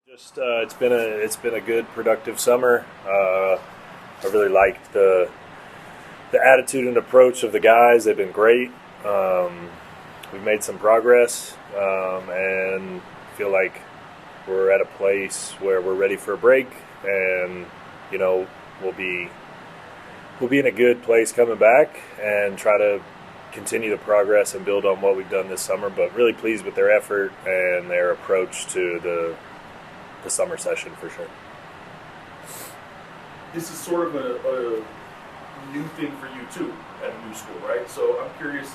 Just it's been a good productive summer. I really liked the attitude and approach of the guys. They've been great. We've made some progress, and feel like we're at a place where we're ready for a break, and we'll be in a good place coming back and try to continue the progress and build on what we've done this summer. But really pleased with their effort and their approach to the summer session for sure. This is sort of a new thing for you too at a new school, right? So I'm curious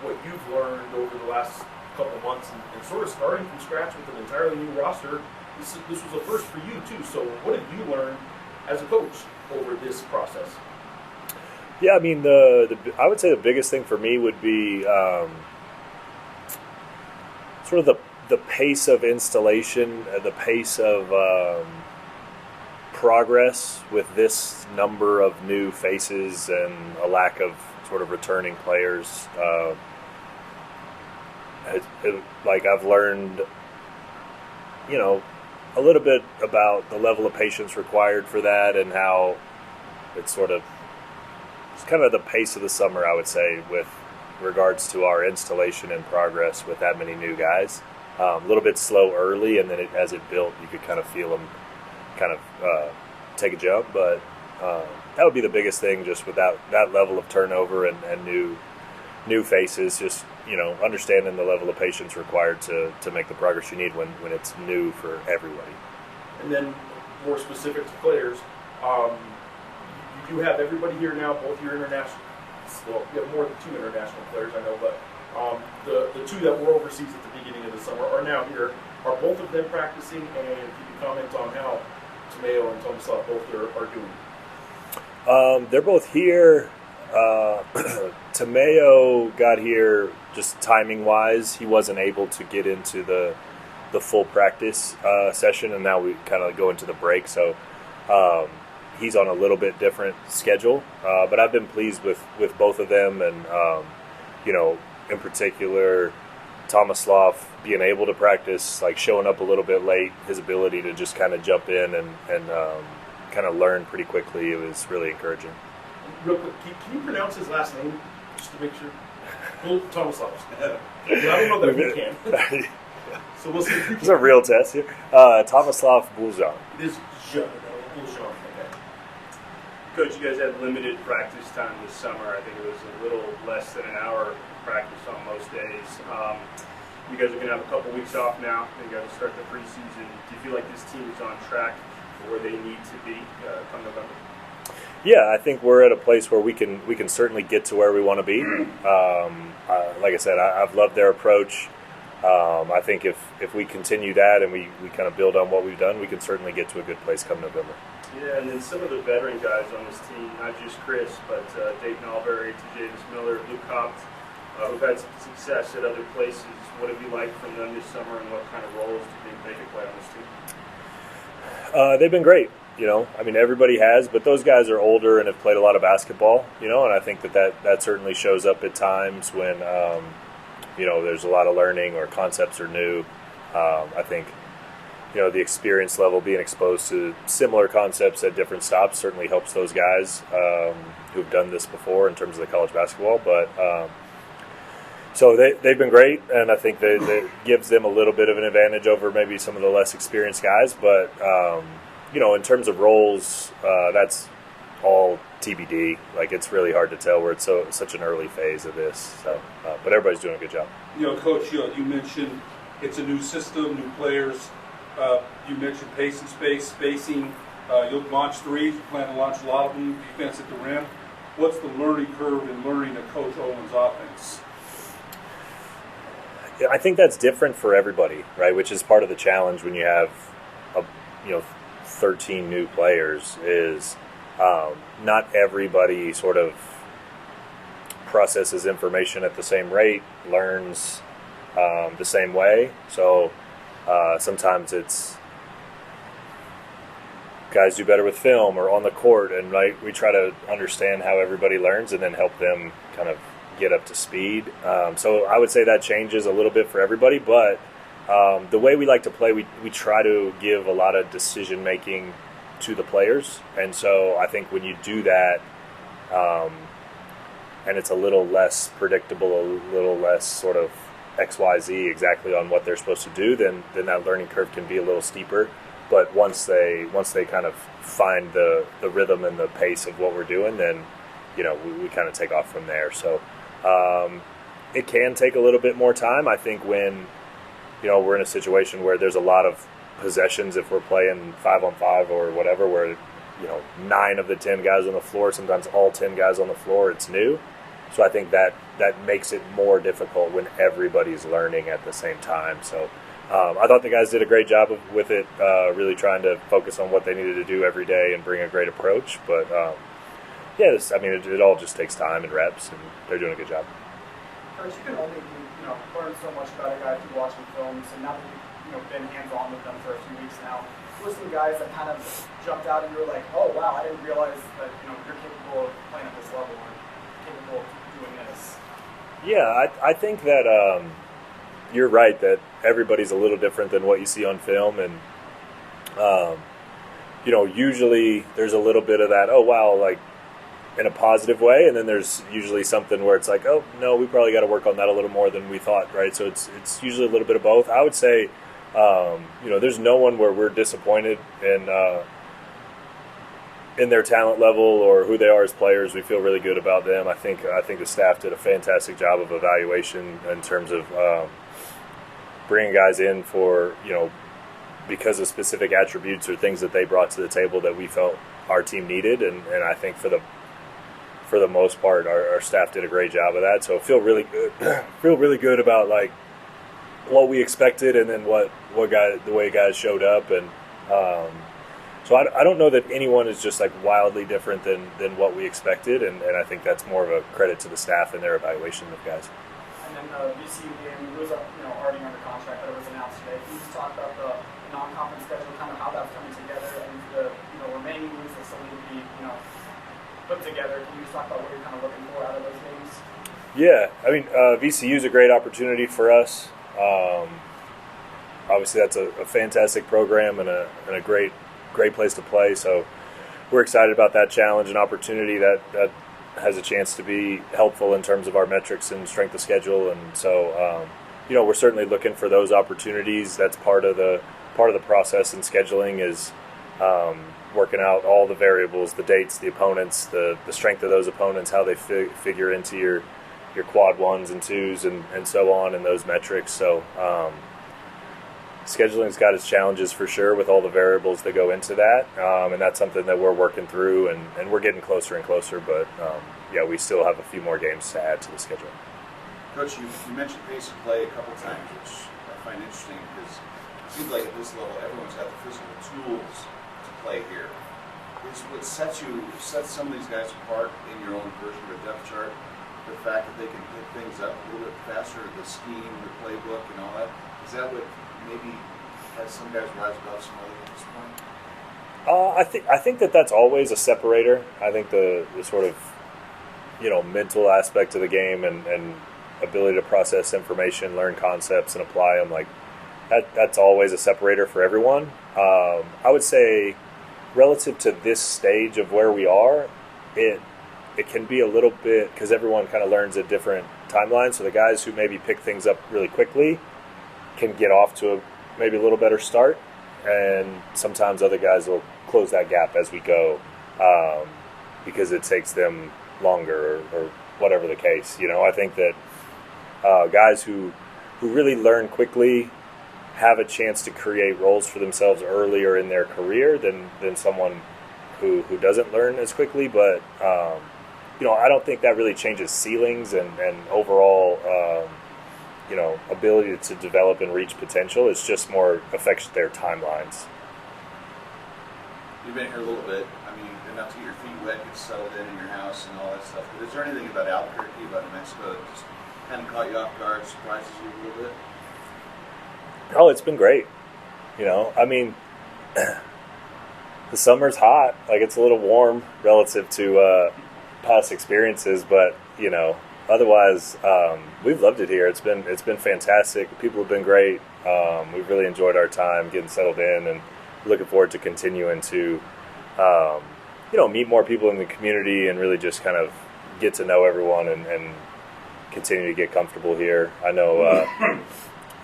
what you've learned over the last couple months and sort of starting from scratch with an entirely new roster. This was a first for you too. So what did you learn as a coach over this process? Yeah, I mean, I would say the biggest thing for me would be sort of the pace of installation, the pace of progress with this number of new faces and a lack of sort of returning players. Like I've learned, a little bit about the level of patience required for that and how it's kind of the pace of the summer, I would say, with regards to our installation and progress with that many new guys. A little bit slow early, and then as it built, you could kind of feel them kind of take a jump. But that would be the biggest thing, just with that level of turnover and new faces, just understanding the level of patience required to make the progress you need when it's new for everybody. And then more specific to players, you do have everybody here now, both your international. Well, you have more than 2 international players, I know, but the 2 that were overseas at the beginning of the summer are now here. Are both of them practicing? And can you comment on how Tomeo and Tomislav both are doing? They're both here. Tomeo got here just timing-wise. He wasn't able to get into the full practice session, and now we kind of go into the break. So he's on a little bit different schedule. But I've been pleased with both of them, and in particular, Tomislav being able to practice, like showing up a little bit late, his ability to just kind of jump in and kind of learn pretty quickly. It was really encouraging. Real quick, can you pronounce his last name just to make sure? Well, Tomislav. I don't know that we can. So we'll see. It's a real test here. Tomislav Buljan. It is Buljan. Coach, you guys had limited practice time this summer. I think it was a little less than an hour practice on most days. You guys are going to have a couple weeks off now. You guys will start the preseason. Do you feel like this team is on track for where they need to be come November? Yeah, I think we're at a place where we can certainly get to where we want to be. Like I said, I've loved their approach. I think if we continue that and we kind of build on what we've done, we can certainly get to a good place come November. Yeah, and then some of the veteran guys on this team, not just Chris, but Dayton Albury, Tajavis Miller, Luke Haupt, who've had some success at other places. What have you liked from them this summer, and what kind of roles do you think they could play on this team? They've been great. I mean, everybody has, but those guys are older and have played a lot of basketball, and I think that certainly shows up at times when, there's a lot of learning or concepts are new. I think, the experience level, being exposed to similar concepts at different stops certainly helps those guys who've done this before in terms of the college basketball. But so they've been great, and I think that gives them a little bit of an advantage over maybe some of the less experienced guys. But in terms of roles, that's all TBD. Like, it's really hard to tell where it's such an early phase of this. So, but everybody's doing a good job. Coach, you mentioned it's a new system, new players. You mentioned pace and spacing. You'll launch threes. You plan to launch a lot of them. Defense at the rim. What's the learning curve in learning to Coach Olen's offense? Yeah, I think that's different for everybody, right? Which is part of the challenge when you have 13 new players. Is not everybody sort of processes information at the same rate, learns the same way. So sometimes it's guys do better with film or on the court, and we try to understand how everybody learns and then help them kind of get up to speed. So I would say that changes a little bit for everybody, but the way we like to play, we try to give a lot of decision making to the players, and so I think when you do that, and it's a little less predictable, a little less sort of XYZ exactly on what they're supposed to do, then that learning curve can be a little steeper. But once they kind of find the rhythm and the pace of what we're doing, then we kind of take off from there. So it can take a little bit more time. I think when we're in a situation where there's a lot of possessions, if we're playing 5-on-5 or whatever, where 9 of the 10 guys on the floor, sometimes all 10 guys on the floor, it's new. So I think that makes it more difficult when everybody's learning at the same time. So I thought the guys did a great job with it, really trying to focus on what they needed to do every day and bring a great approach. But it all just takes time and reps, and they're doing a good job. Coach, you can only learn so much about a guy through watching films, and now that you've been hands-on with them for a few weeks now, who are some guys that kind of jumped out and you were like, oh wow, I didn't realize that you're capable of playing at this level and capable of doing this? Yeah, I think that you're right that everybody's a little different than what you see on film, and usually there's a little bit of that, oh wow, like in a positive way, and then there's usually something where it's like, oh no, we probably got to work on that a little more than we thought, right? So it's usually a little bit of both. I would say there's no one where we're disappointed in their talent level or who they are as players. We feel really good about them. I think the staff did a fantastic job of evaluation in terms of bringing guys in for because of specific attributes or things that they brought to the table that we felt our team needed, and I think for the most part our staff did a great job of that. So feel really good about like what we expected, and then the way guys showed up, and so I don't know that anyone is just like wildly different than what we expected, and I think that's more of a credit to the staff and their evaluation of guys. And then the VCU game, it was already under contract, but it was announced today. Can you just talk about the non-conference schedule, kind of how that's coming together, and the remaining moves that still need to be put together? Can you just talk about what you're kind of looking for out of those games? Yeah, I mean VCU is a great opportunity for us. Obviously, that's a fantastic program and a great place to play. So we're excited about that challenge and opportunity that has a chance to be helpful in terms of our metrics and strength of schedule. And so we're certainly looking for those opportunities. That's part of the process in scheduling is working out all the variables, the dates, the opponents, the strength of those opponents, how they figure into your quad 1s and 2s and so on, and those metrics. So scheduling's got its challenges for sure with all the variables that go into that, and that's something that we're working through, and we're getting closer and closer, but we still have a few more games to add to the schedule. Coach, you mentioned pace of play a couple times, which I find interesting because it seems like at this level everyone's got the physical tools to play here. Is what sets some of these guys apart in your own version of a depth chart the fact that they can pick things up a little bit faster, the scheme, the playbook, and all that? Is that what maybe has some guys rise above some others at this point? I think that's always a separator. I think the sort of mental aspect of the game and ability to process information, learn concepts, and apply them, like that's always a separator for everyone. I would say relative to this stage of where we are, it can be a little bit, because everyone kind of learns at different timelines. So the guys who maybe pick things up really quickly can get off to maybe a little better start, and sometimes other guys will close that gap as we go because it takes them longer or whatever the case. I think that guys who really learn quickly have a chance to create roles for themselves earlier in their career than someone who doesn't learn as quickly. But I don't think that really changes ceilings and overall ability to develop and reach potential. It's just more affects their timelines. You've been here a little bit. I mean, enough to get your feet wet, get settled in your house and all that stuff. But is there anything about Albuquerque, about New Mexico, that just kind of caught you off guard, surprises you a little bit? Oh, it's been great. I mean, the summer's hot. Like, it's a little warm relative to past experiences, but otherwise, we've loved it here. It's been fantastic. People have been great. We've really enjoyed our time getting settled in, and looking forward to continuing to, meet more people in the community and really just kind of get to know everyone and continue to get comfortable here. I know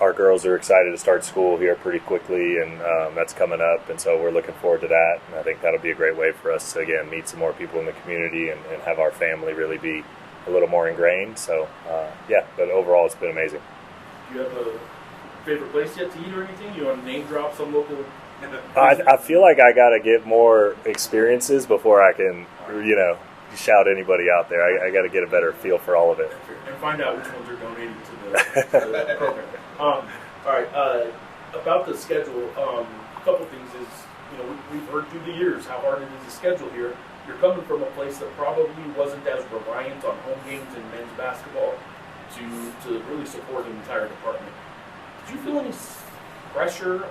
our girls are excited to start school here pretty quickly, and that's coming up, and so we're looking forward to that. And I think that'll be a great way for us to, again, meet some more people in the community and have our family really be a little more ingrained. So, but overall it's been amazing. Do you have a favorite place yet to eat or anything? You want to name drop some local? I feel like I got to get more experiences before I can, shout anybody out there. I got to get a better feel for all of it. And find out which ones are donating to the program. All right. About the schedule, a couple things is, we've heard through the years how hard it is to schedule here. You're coming from a place that probably wasn't as reliant on home games and men's basketball to really support an entire department. Did you feel any pressure,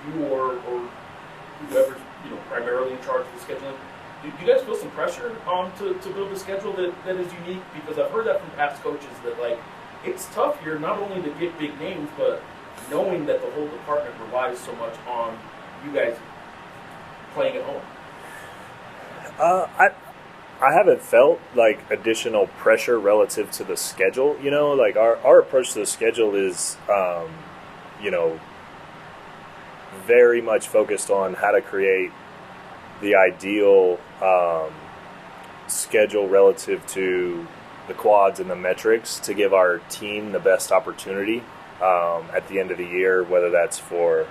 you or whoever's primarily in charge of the scheduling? Do you guys feel some pressure to build a schedule that is unique? Because I've heard that from past coaches that it's tough here not only to get big names, but knowing that the whole department relies so much on you guys playing at home. I haven't felt additional pressure relative to the schedule. Our approach to the schedule is, very much focused on how to create the ideal schedule relative to the quads and the metrics to give our team the best opportunity at the end of the year, whether that's for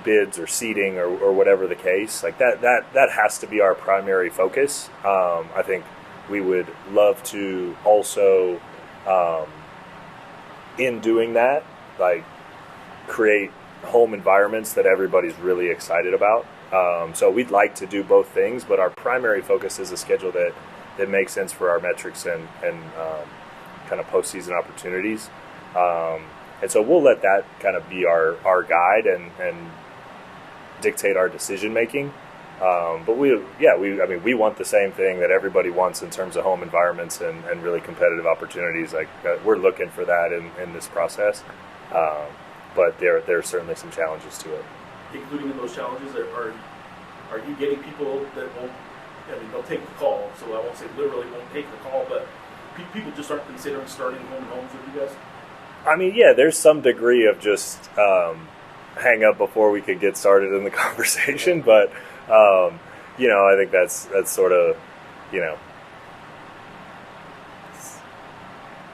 bids or seating or whatever the case. That has to be our primary focus. I think we would love to also, in doing that, create home environments that everybody's really excited about. So we'd like to do both things, but our primary focus is a schedule that makes sense for our metrics and kind of postseason opportunities. And so we'll let that kind of be our guide and dictate our decision making. But we want the same thing that everybody wants in terms of home environments and really competitive opportunities. We're looking for that in this process. But there are certainly some challenges to it. Including in those challenges, are you getting people that won't? They'll take the call. So I won't say literally won't take the call, but people just aren't considering starting home homes with you guys. There's some degree of just hang up before we could get started in the conversation, but I think that's sort of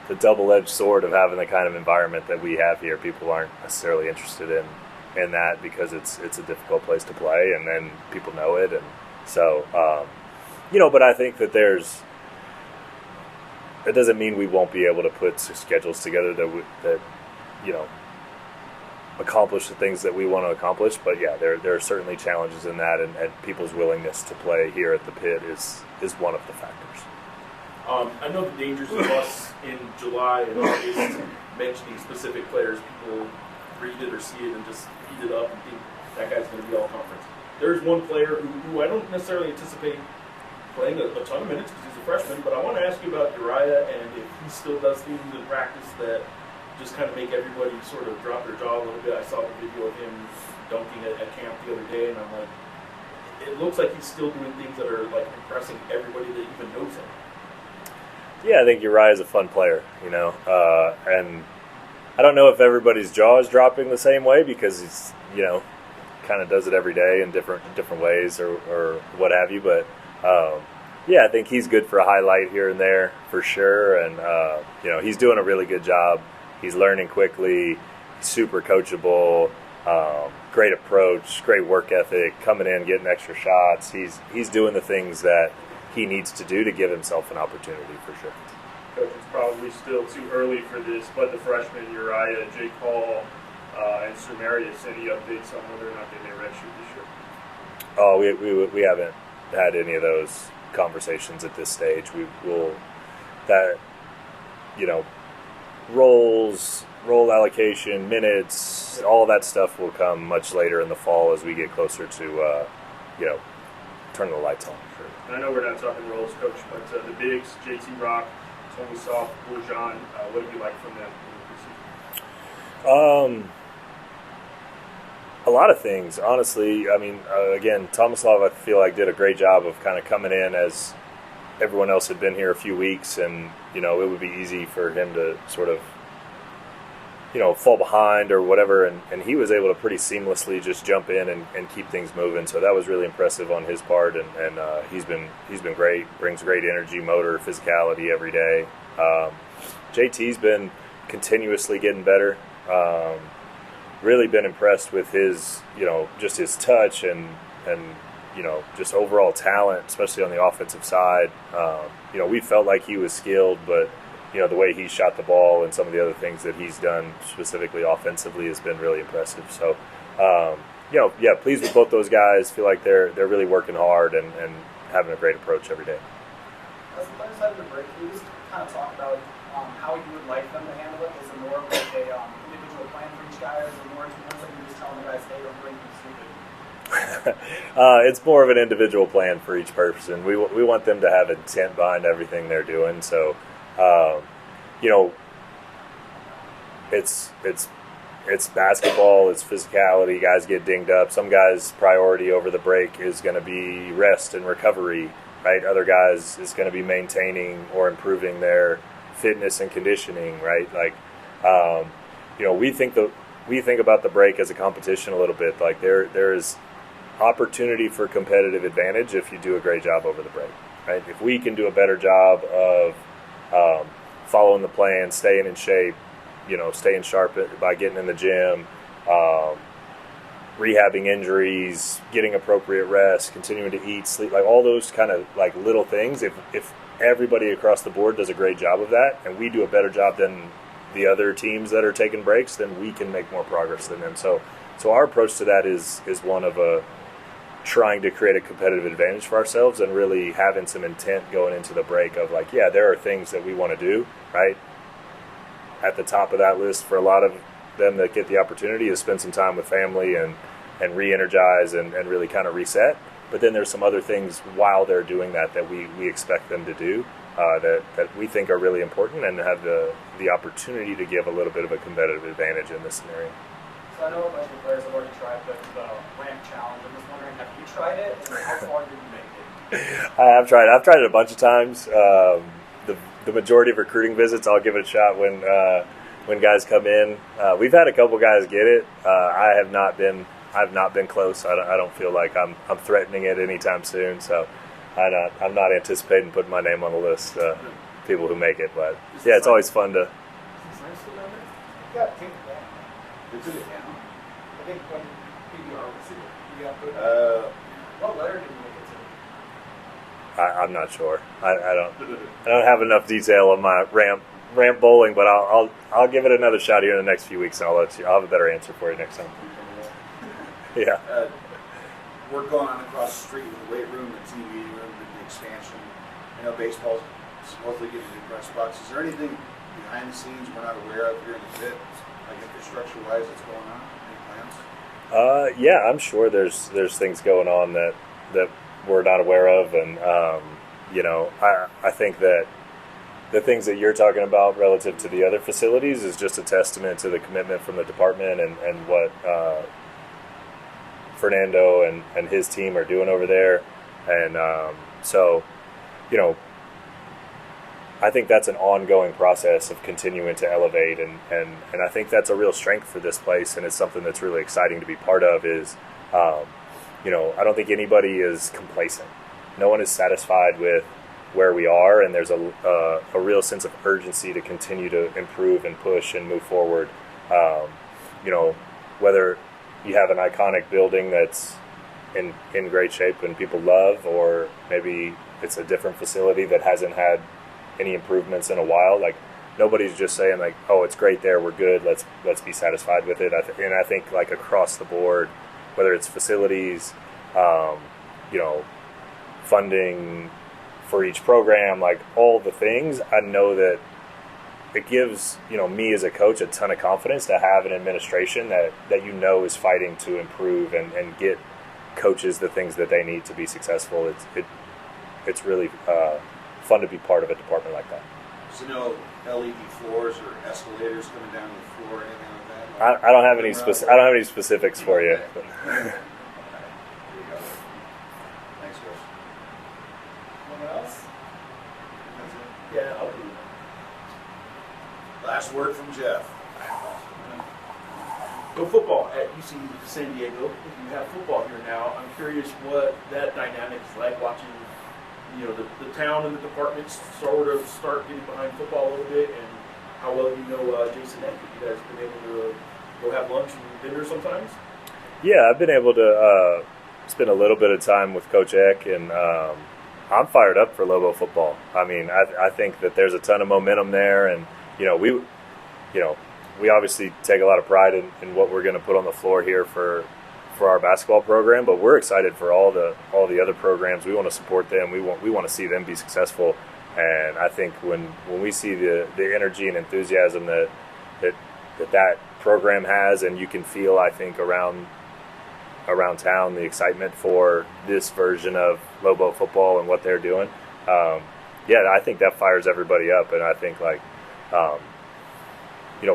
the double-edged sword of having the kind of environment that we have here. People aren't necessarily interested in that because it's a difficult place to play, and then people know it, and so but I think that it doesn't mean we won't be able to put schedules together that accomplish the things that we want to accomplish. But there are certainly challenges in that, and people's willingness to play here at the Pit is one of the factors. I know the dangers of us in July and August mentioning specific players. People read it or see it and just eat it up and think that guy's going to be all conference. There's one player who I don't necessarily anticipate playing a ton of minutes because he's a freshman, but I want to ask you about Uniah and if he still does things in practice that just kind of make everybody sort of drop their jaw a little bit. I saw the video of him dunking at camp the other day, and I'm like, it looks like he's still doing things that are impressing everybody that even knows him. Yeah, I think Uniah is a fun player, and I don't know if everybody's jaw is dropping the same way because he's, kind of does it every day in different ways or what have you. But I think he's good for a highlight here and there for sure. And he's doing a really good job. He's learning quickly, super coachable, great approach, great work ethic, coming in, getting extra shots. He's doing the things that he needs to do to give himself an opportunity for sure. Coach, it's probably still too early for this, but the freshmen, Uniah, Jake Hall, and Sumarius, any updates on whether or not they may redshirt this year? Oh, we haven't had any of those conversations at this stage. Role allocation, minutes, all that stuff will come much later in the fall as we get closer to, turning the lights on. Sure. And I know we're not talking roles, Coach, but the bigs, JT Rock, Tony Soft, Bourgeon, what have you liked from them in the preseason? A lot of things, honestly. I mean, again, Tomislav, I feel like did a great job of kind of coming in as everyone else had been here a few weeks, and it would be easy for him to sort of fall behind or whatever, and he was able to pretty seamlessly just jump in and keep things moving. So that was really impressive on his part, and he's been great. Brings great energy, motor, physicality every day. JT's been continuously getting better. Really been impressed with his just his touch and just overall talent, especially on the offensive side. We felt like he was skilled, but the way he shot the ball and some of the other things that he's done specifically offensively has been really impressive. So, pleased with both those guys. Feel like they're really working hard and having a great approach every day. As the players head to the break, can you just kind of talk about how you would like them to handle it? Is it more of like a individual plan for each guy, or is it more like you're just telling the guys, hey, don't bring anything stupid? It's more of an individual plan for each person. We want them to have intent behind everything they're doing. So, it's basketball, it's physicality. Guys get dinged up. Some guys' priority over the break is going to be rest and recovery, right? Other guys is going to be maintaining or improving their fitness and conditioning, right? Like, we think about the break as a competition a little bit. Like there is opportunity for competitive advantage if you do a great job over the break, right? If we can do a better job of following the plan, staying in shape, staying sharp by getting in the gym, rehabbing injuries, getting appropriate rest, continuing to eat, sleep, like all those kind of like little things. If everybody across the board does a great job of that, and we do a better job than the other teams that are taking breaks, then we can make more progress than them. So our approach to that is one of trying to create a competitive advantage for ourselves and really having some intent going into the break of like, yeah, there are things that we want to do, right? At the top of that list for a lot of them that get the opportunity is spend some time with family and re-energize and really kind of reset. But then there's some other things while they're doing that we expect them to do that we think are really important and have the opportunity to give a little bit of a competitive advantage in this scenario. So I know a bunch of players have already tried the ramp challenge. I'm just wondering, have you tried it, and how far did you make it? I have tried. I've tried it a bunch of times. The majority of recruiting visits, I'll give it a shot when guys come in. We've had a couple guys get it. I've not been close. I don't feel like I'm threatening it anytime soon. So I'm not anticipating putting my name on the list. People who make it, but yeah, it's always fun to. Yeah, It's in the town. I think when PBR was here, you got put. What letter did you make it to? I'm not sure. I don't have enough detail on my ramp bowling, but I'll give it another shot here in the next few weeks, and I'll have a better answer for you next time. Yeah. Work going on across the street with the weight room, the TV room, the expansion. I know baseball's supposedly getting new press box. Is there anything behind the scenes we're not aware of here in the pit, like infrastructure-wise, that's going on? Any plans? Yeah, I'm sure there's things going on that we're not aware of, and I think that the things that you're talking about relative to the other facilities is just a testament to the commitment from the department and what Fernando and his team are doing over there. And I think that's an ongoing process of continuing to elevate, and I think that's a real strength for this place, and it's something that's really exciting to be part of is, I don't think anybody is complacent. No one is satisfied with where we are, and there's a real sense of urgency to continue to improve and push and move forward. Whether you have an iconic building that's in great shape and people love, or maybe it's a different facility that hasn't had any improvements in a while. Like, nobody's just saying like, oh, it's great there, we're good, let's be satisfied with it. And I think like across the board, whether it's facilities, funding for each program, like all the things, I know that it gives me as a coach a ton of confidence to have an administration that is fighting to improve and get coaches the things that they need to be successful. It's really fun to be part of a department like that. So no LED floors or escalators coming down to the floor or anything like that? I don't have any I don't have any specifics for you. Okay. There you go. Thanks, Chris. Anyone else? That's it. Yeah, I'll do Last word from Geoff. Go football at UC San Diego. You have football here now. I'm curious what that dynamic is like, watching the town and the departments sort of start getting behind football a little bit, and how well you know Jason Eck. Have you guys been able to go have lunch and dinner sometimes? Yeah, I've been able to spend a little bit of time with Coach Eck, and I'm fired up for Lobo football. I mean, I think that there's a ton of momentum there, and we obviously take a lot of pride in what we're going to put on the floor here for our basketball program, but we're excited for all the other programs. We want to support them. We want to see them be successful, and I think when we see the energy and enthusiasm that program has, and you can feel, I think, around town, the excitement for this version of Lobo football and what they're doing. I think that fires everybody up, and I think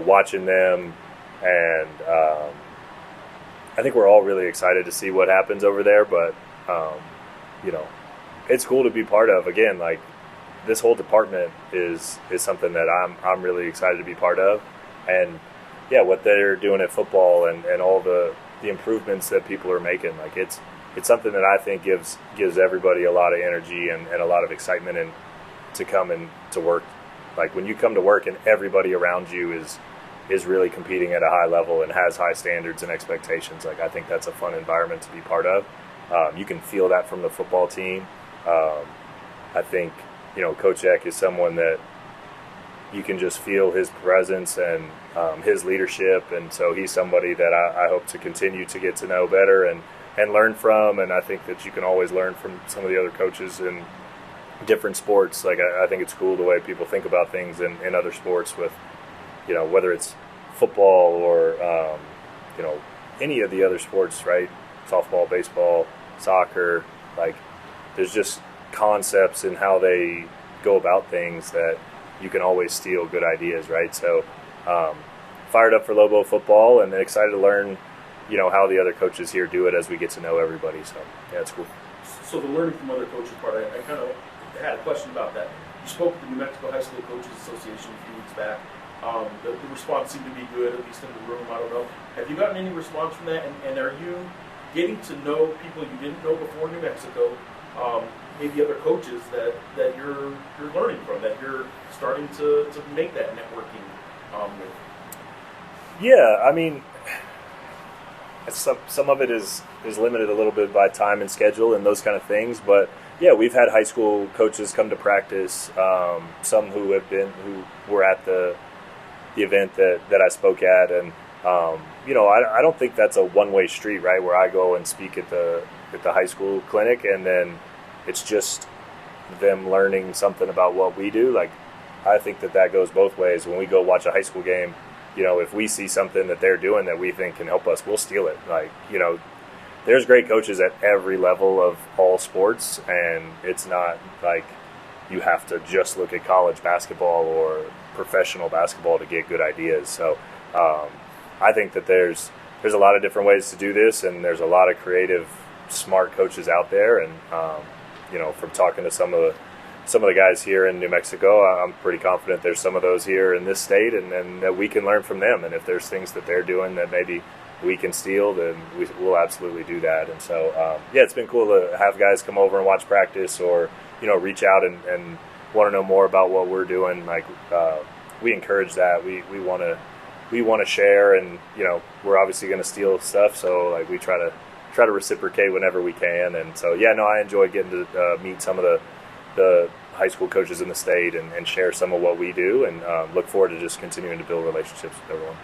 watching them, and I think we're all really excited to see what happens over there. But it's cool to be part of. Again, this whole department is something that I'm really excited to be part of, and what they're doing at football and all the improvements that people are making. It's something that I think gives everybody a lot of energy and a lot of excitement and to come and to work. When you come to work and everybody around you is really competing at a high level and has high standards and expectations, I think that's a fun environment to be part of. You can feel that from the football team. I think Coach Eck is someone that you can just feel his presence and his leadership, and so he's somebody that I hope to continue to get to know better and learn from. And I think that you can always learn from some of the other coaches in different sports. I think it's cool the way people think about things in other sports, with whether it's football or any of the other sports, right? Softball, baseball, soccer. There's just concepts in how they go about things that you can always steal good ideas, right? So fired up for Lobo football, and excited to learn how the other coaches here do it as we get to know everybody. So it's cool. So the learning from other coaches part, I kind of had a question about that. You spoke to the New Mexico High School Coaches Association a few weeks back. The response seemed to be good, at least in the room. I don't know. Have you gotten any response from that? And are you getting to know people you didn't know before New Mexico? Maybe other coaches that you're learning from, that you're starting to make that networking with? Yeah, I mean, some of it is limited a little bit by time and schedule and those kind of things, but yeah, we've had high school coaches come to practice, some who were at the event that I spoke at, and I don't think that's a one-way street, right? Where I go and speak at the high school clinic, and then it's just them learning something about what we do. I think that goes both ways. When we go watch a high school game, if we see something that they're doing that we think can help us, we'll steal it. There's great coaches at every level of all sports, and it's not like you have to just look at college basketball or professional basketball to get good ideas. So I think that there's a lot of different ways to do this, and there's a lot of creative, smart coaches out there. And from talking to some of the guys here in New Mexico, I'm pretty confident there's some of those here in this state, and that we can learn from them. And if there's things that they're doing that maybe we can steal, then we'll absolutely do that. And so, it's been cool to have guys come over and watch practice, or reach out and want to know more about what we're doing. We encourage that. We want to share, and we're obviously going to steal stuff. So we try to reciprocate whenever we can. And so I enjoy getting to meet some of the high school coaches in the state and share some of what we do, and look forward to just continuing to build relationships with everyone.